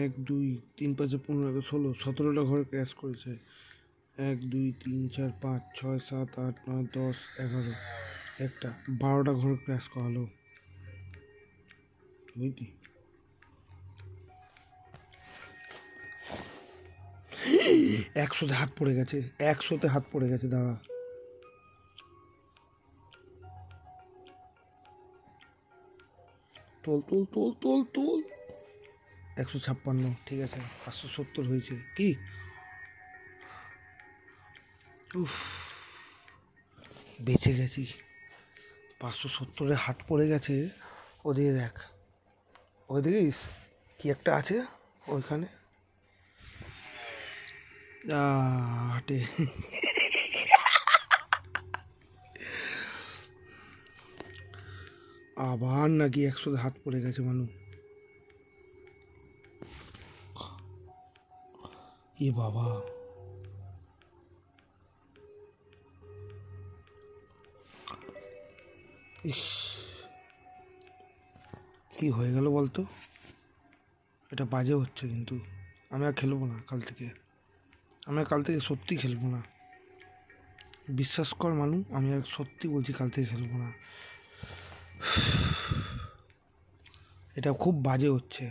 1 2 3 5 15 16 17টা ঘর ক্র্যাশ করেছে। 1 2 3 4 5 6 7 8 9 10 11 একটা 12টা ঘর ক্র্যাশ করালো, বুঝলি? একশোতে হাত পড়ে গেছে, 100তে হাত পড়ে গেছে। দাঁড়া, তোল তোল তোল তোল তোল। 156, ঠিক আছে। 570 হয়েছে কি? উফ, বেঁচে গেছি। 570-এ হাত পড়ে গেছে। ওদিকে দেখ, ওদিকে কি একটা আছে ওইখানে। হাটে আবার নাকি 100-তে হাত পড়ে গেছে মানু। এ বাবা, ইস, কি হয়ে গেল বলতো? এটা বাজে হচ্ছে কিন্তু। আমি আর খেলবো না কাল থেকে। আমি আর কাল থেকে সত্যি খেলবো না, বিশ্বাস কর মানু। আমি আর সত্যি বলছি, কাল থেকে খেলবো না। এটা খুব বাজে হচ্ছে।